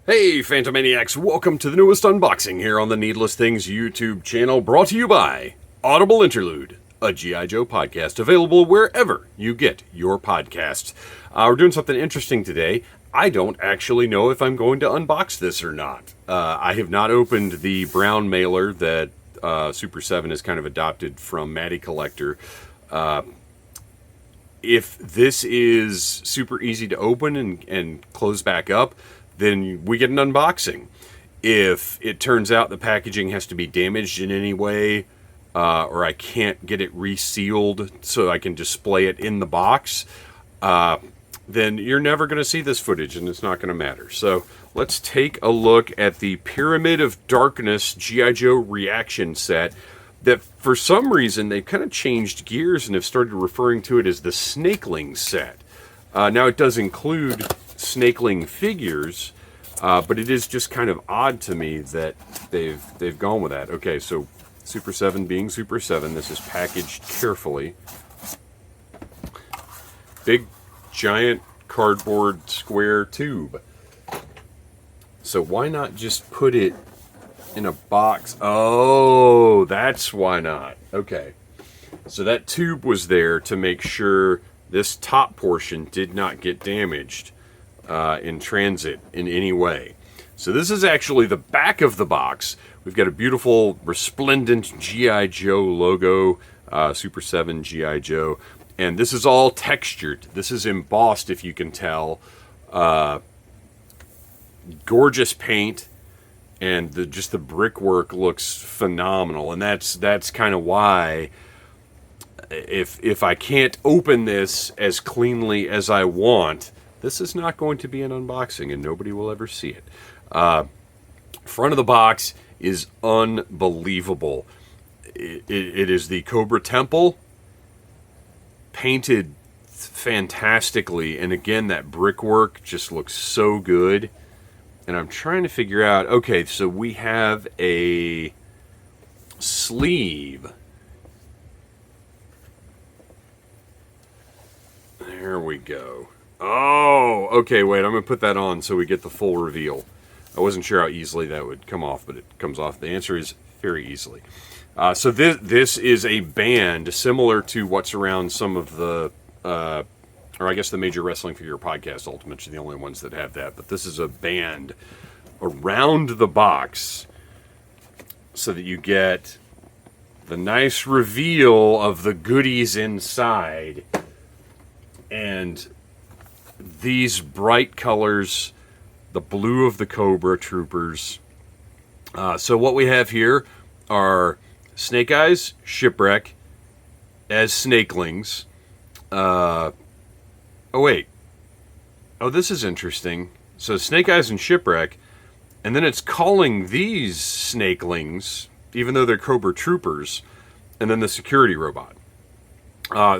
Hey Phantomaniacs, welcome to the newest unboxing here on the Needless Things YouTube channel, brought to you by Audible Interlude, a G.I. Joe podcast available wherever you get your podcasts. We're doing something interesting today. I don't actually know if I'm going to unbox this or not. I have not opened the brown mailer that Super 7 has kind of adopted from Matty Collector. If this is super easy to open and close back up, then we get an unboxing. If it turns out the packaging has to be damaged in any way, or I can't get it resealed so I can display it in the box, then you're never going to see this footage and it's not going to matter. So let's take a look at the Pyramid of Darkness G.I. Joe ReAction set that for some reason they've kind of changed gears and have started referring to it as the Snakeling set. Now it does include Snakeling figures, but it is just kind of odd to me that they've gone with that. Okay, so Super 7 being Super 7, this is packaged carefully. Big, giant cardboard square tube. So why not just put it in a box? Oh, that's why not. Okay, so that tube was there to make sure this top portion did not get damaged in transit in any way. So this is actually the back of the box. We've got a beautiful resplendent G.I. Joe logo, Super 7 G.I. Joe, and this is all textured. This is embossed, if you can tell. Gorgeous paint, and just the brickwork looks phenomenal, and that's kind of why if I can't open this as cleanly as I want, this is not going to be an unboxing, and nobody will ever see it. Front of the box is unbelievable. It is the Cobra Temple, painted fantastically, and again, that brickwork just looks so good. And I'm trying to figure out, okay, so we have a sleeve. There we go. Oh, okay, wait, I'm going to put that on so we get the full reveal. I wasn't sure how easily that would come off, but it comes off. The answer is very easily. So this is a band similar to what's around some of the, or I guess the Major Wrestling Figure Podcast Ultimates are the only ones that have that, but this is a band around the box so that you get the nice reveal of the goodies inside. And these bright colors, the blue of the Cobra Troopers. So what we have here are Snake Eyes, Shipwreck as Snakelings. Oh, wait. Oh, this is interesting. So Snake Eyes and Shipwreck, and then it's calling these Snakelings, even though they're Cobra Troopers, and then the security robot.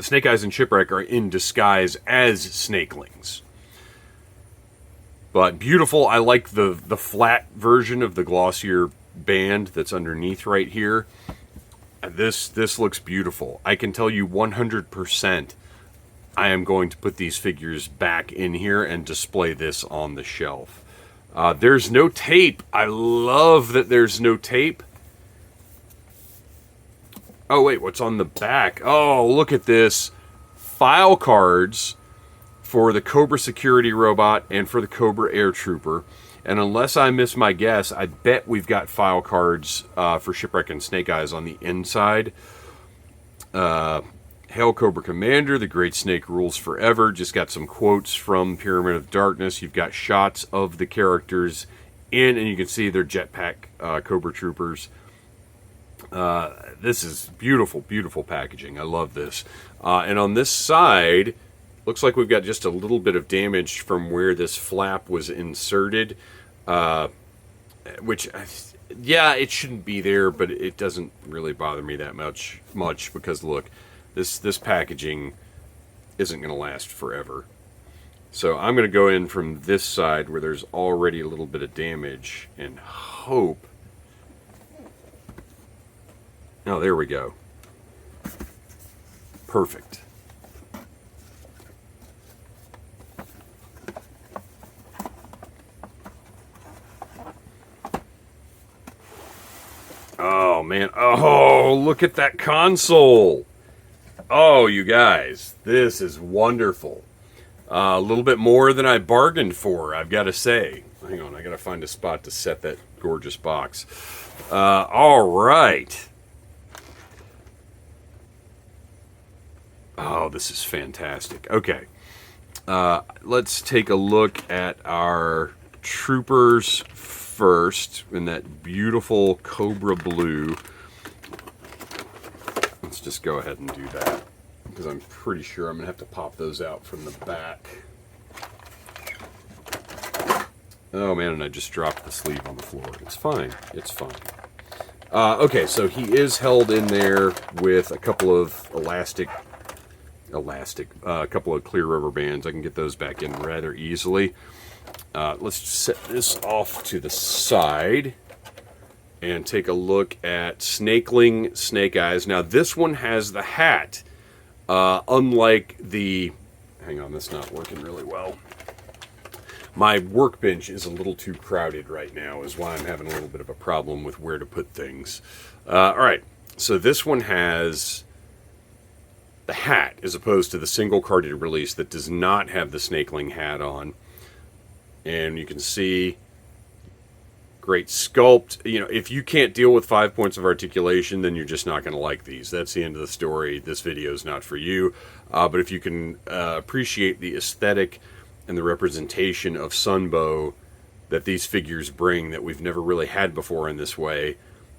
Snake Eyes and Shipwreck are in disguise as Snakelings. But beautiful. I like the flat version of the glossier band that's underneath right here. This looks beautiful. I can tell you 100% I am going to put these figures back in here and display this on the shelf. There's no tape. I love that there's no tape. Oh, wait, what's on the back? Oh, look at this. File cards for the Cobra security robot and for the Cobra Air Trooper. And unless I miss my guess, I bet we've got file cards for Shipwreck and Snake Eyes on the inside. Hail Cobra Commander, the Great Snake rules forever. Just got some quotes from Pyramid of Darkness. You've got shots of the characters in, and you can see their jetpack Cobra Troopers. This is beautiful, beautiful packaging. I love this. And on this side, looks like we've got just a little bit of damage from where this flap was inserted. Which, yeah, it shouldn't be there, but it doesn't really bother me that much because, look, this packaging isn't going to last forever. So I'm going to go in from this side where there's already a little bit of damage and hope. Oh, there we go. Perfect. man. Oh, look at that console. Oh, you guys, this is wonderful. A little bit more than I bargained for, I've got to say. Hang on, I got to find a spot to set that gorgeous box. All right. Oh, this is fantastic. Okay. Let's take a look at our Troopers first in that beautiful Cobra blue. Let's just go ahead and do that, because I'm pretty sure I'm going to have to pop those out from the back. Oh man, and I just dropped the sleeve on the floor. It's fine. It's fine. Okay, so he is held in there with a couple of a couple of clear rubber bands. I can get those back in rather easily. Let's set this off to the side and take a look at Snakeling Snake Eyes. Now this one has the hat, unlike the... Hang on, that's not working really well. My workbench is a little too crowded right now, is why I'm having a little bit of a problem with where to put things. Alright, so this one has the hat, as opposed to the single carded release that does not have the Snakeling hat on. And you can see... Great sculpt. You know, if you can't deal with 5 points of articulation, then you're just not going to like these. That's the end of the story. This video is not for you. But if you can appreciate the aesthetic and the representation of Sunbow that these figures bring that we've never really had before in this way,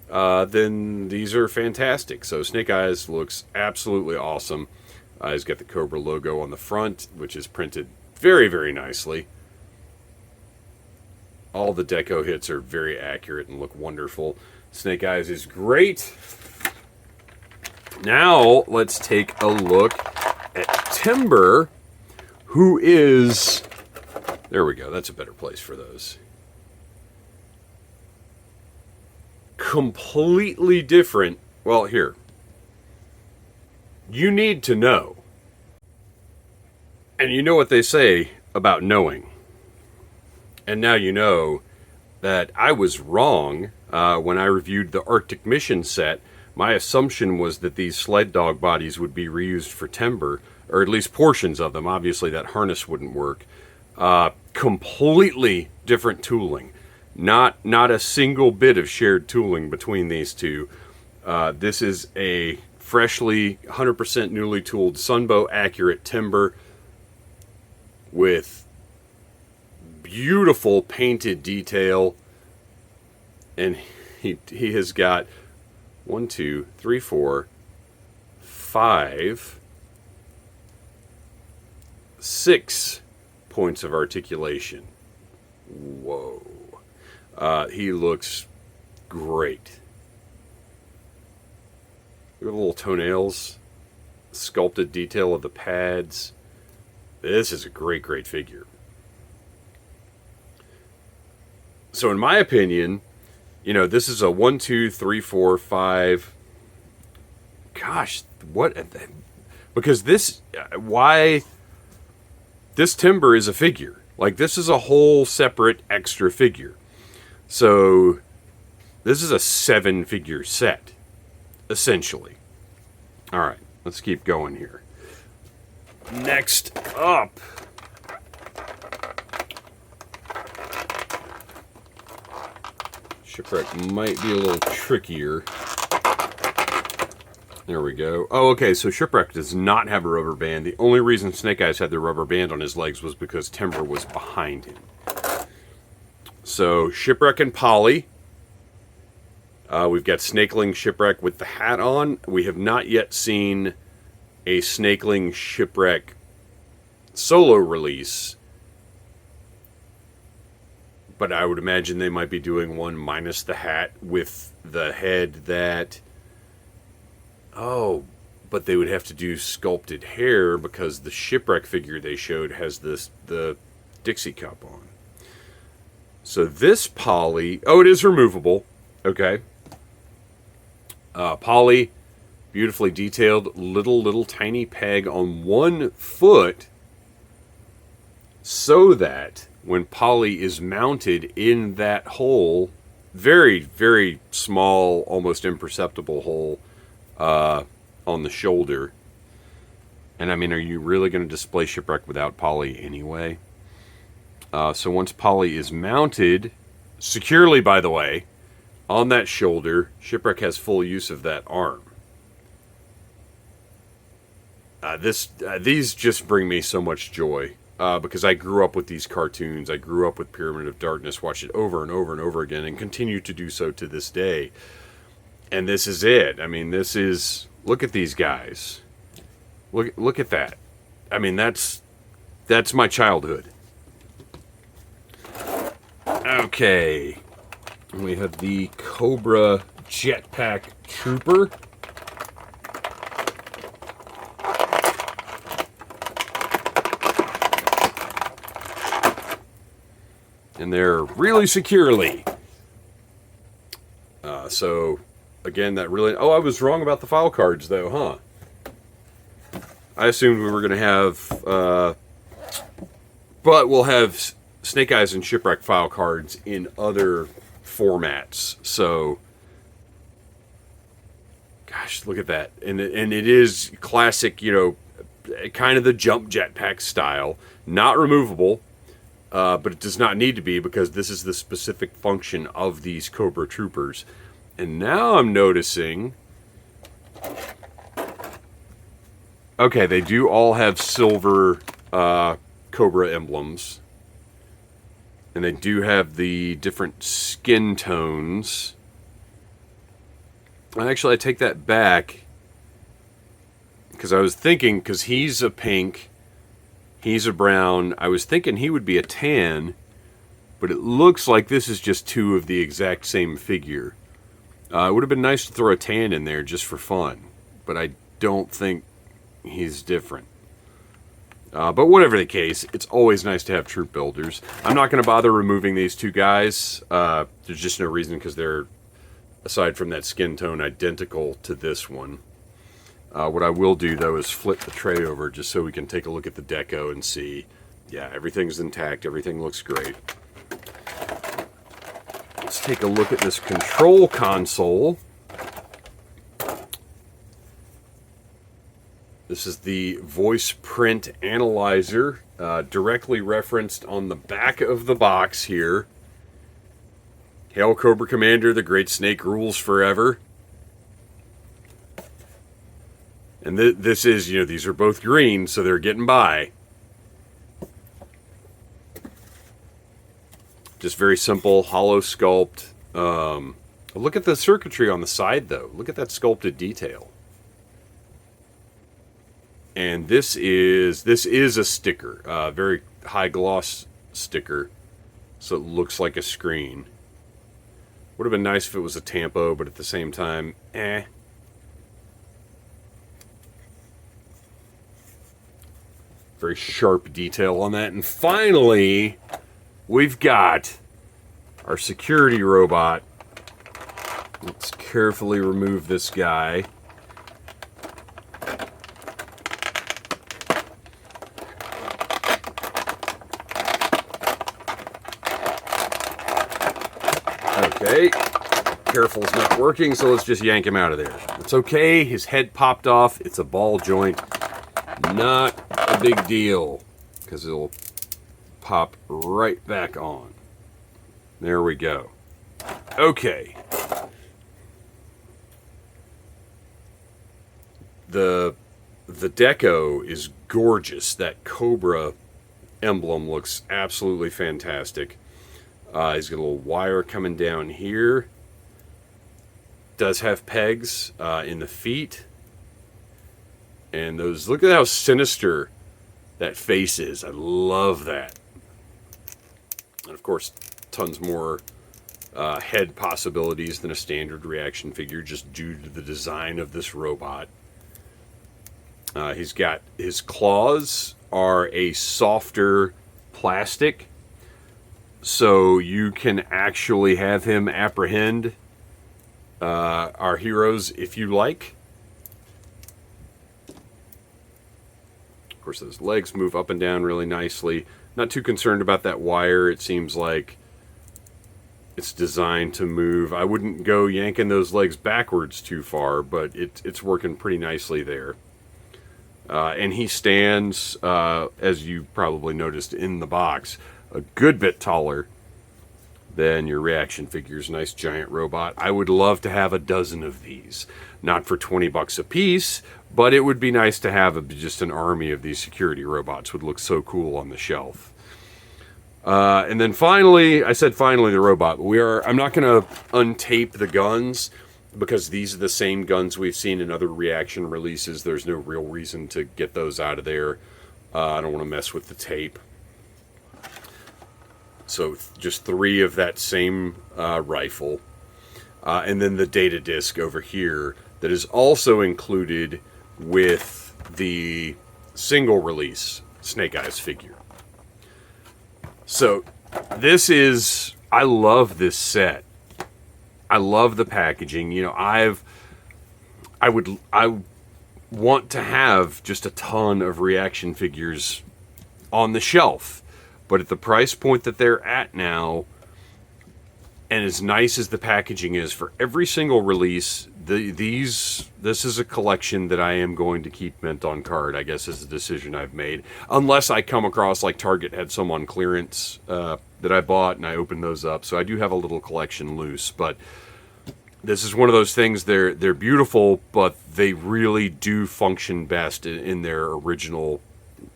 then these are fantastic. So Snake Eyes looks absolutely awesome. He's got the Cobra logo on the front, which is printed very, very nicely. All the deco hits are very accurate and look wonderful. Snake Eyes is great. Now, let's take a look at Timber, who is... There we go. That's a better place for those. Completely different. Well, here. You need to know. And you know what they say about knowing. And now you know that I was wrong when I reviewed the Arctic Mission set. My assumption was that these sled dog bodies would be reused for timber, or at least portions of them. Obviously that harness wouldn't work. Completely different tooling. Not a single bit of shared tooling between these two. This is a freshly 100% newly tooled Sunbow accurate timber with beautiful painted detail, and he has got 1, 2, 3, 4, 5, 6 points of articulation. Whoa. He looks great. Look at the little toenails, sculpted detail of the pads. This is a great, great figure. So in my opinion, you know, this is a 1, 2, 3, 4, 5. Gosh, what? Because this, why? This timber is a figure. Like, this is a whole separate extra figure. So this is a 7-figure set, essentially. All right, let's keep going here. Next up. Shipwreck might be a little trickier. There we go. Oh, okay, so Shipwreck does not have a rubber band. The only reason Snake Eyes had the rubber band on his legs was because Timber was behind him. So, Shipwreck and Polly. We've got Snakeling Shipwreck with the hat on. We have not yet seen a Snakeling Shipwreck solo release. But I would imagine they might be doing one minus the hat with the head that... Oh, but they would have to do sculpted hair because the Shipwreck figure they showed has the Dixie cup on. So this Polly... Oh, it is removable. Okay. Polly, beautifully detailed, little tiny peg on one foot so that when Polly is mounted in that hole very, very small, almost imperceptible hole on the shoulder. And I mean, are you really going to display Shipwreck without poly anyway? So once poly is mounted, securely by the way, on that shoulder, Shipwreck has full use of that arm. These just bring me so much joy. Because I grew up with these cartoons. I grew up with Pyramid of Darkness, watched it over and over and over again, and continue to do so to this day. And this is it. I mean, this is... Look at these guys. Look at that. I mean, that's my childhood. Okay. We have the Cobra Jetpack Trooper. And they're really securely. So, again, that really... Oh, I was wrong about the file cards, though, huh? I assumed we were going to have... but we'll have Snake Eyes and Shipwreck file cards in other formats. So, gosh, look at that. And it is classic, you know, kind of the jump jetpack style. Not removable. But it does not need to be because this is the specific function of these Cobra Troopers. And now I'm noticing... Okay, they do all have silver Cobra emblems. And they do have the different skin tones. Actually, I take that back. Because I was thinking, because he's a pink... He's a brown. I was thinking he would be a tan, but it looks like this is just two of the exact same figure. It would have been nice to throw a tan in there just for fun, but I don't think he's different. But whatever the case, it's always nice to have troop builders. I'm not going to bother removing these two guys. There's just no reason because they're, aside from that skin tone, identical to this one. What I will do, though, is flip the tray over just so we can take a look at the deco and see, yeah, everything's intact. Everything looks great. Let's take a look at this control console. This is the voice print analyzer, directly referenced on the back of the box here. Hail Cobra Commander, the Great Snake rules forever. And this is, you know, these are both green, so they're getting by. Just very simple, hollow sculpt. Look at the circuitry on the side, though. Look at that sculpted detail. And this is a sticker, very high gloss sticker, so it looks like a screen. Would have been nice if it was a tampo, but at the same time, eh. Very sharp detail on that. And finally, we've got our security robot. Let's carefully remove this guy. Okay. Careful's not working, so let's just yank him out of there. It's okay. His head popped off. It's a ball joint. Not a big deal, because it'll pop right back on. There we go. Okay. The deco is gorgeous. That Cobra emblem looks absolutely fantastic. He's got a little wire coming down here. Does have pegs in the feet. And those, look at how sinister that face is. I love that. And of course, tons more head possibilities than a standard ReAction figure, just due to the design of this robot. He's got, his claws are a softer plastic, so you can actually have him apprehend our heroes if you like. Of course, those legs move up and down really nicely. Not too concerned about that wire. It seems like It's designed to move. I wouldn't go yanking those legs backwards too far, but it's working pretty nicely there. And he stands, as you probably noticed in the box, a good bit taller than your ReAction figures. Nice giant robot. I would love to have a dozen of these. Not for 20 bucks a piece, but it would be nice to have just an army of these security robots. Would look so cool on the shelf. And then finally, I said finally the robot. I'm not going to untape the guns, because these are the same guns we've seen in other ReAction releases. There's no real reason to get those out of there. I don't want to mess with the tape. So just 3 of that same rifle. And then the data disc over here that is also included with the single release Snake Eyes figure. So I love this set. I love the packaging. You know, I want to have just a ton of ReAction figures on the shelf, but at the price point that they're at now, and as nice as the packaging is for every single release, this is a collection that I am going to keep mint on card, I guess is the decision I've made. Unless I come across, like Target had some on clearance that I bought, and I opened those up. So I do have a little collection loose, but this is one of those things, they're beautiful, but they really do function best in their original,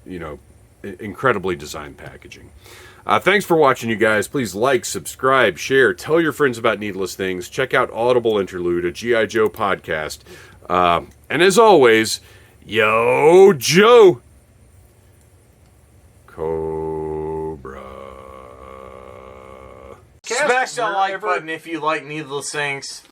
you know, incredibly designed packaging. Thanks for watching, you guys. Please like, subscribe, share, tell your friends about Needless Things. Check out Audible Interlude, a G.I. Joe podcast. And as always, Yo Joe! Cobra. Smash that like button if you like Needless Things.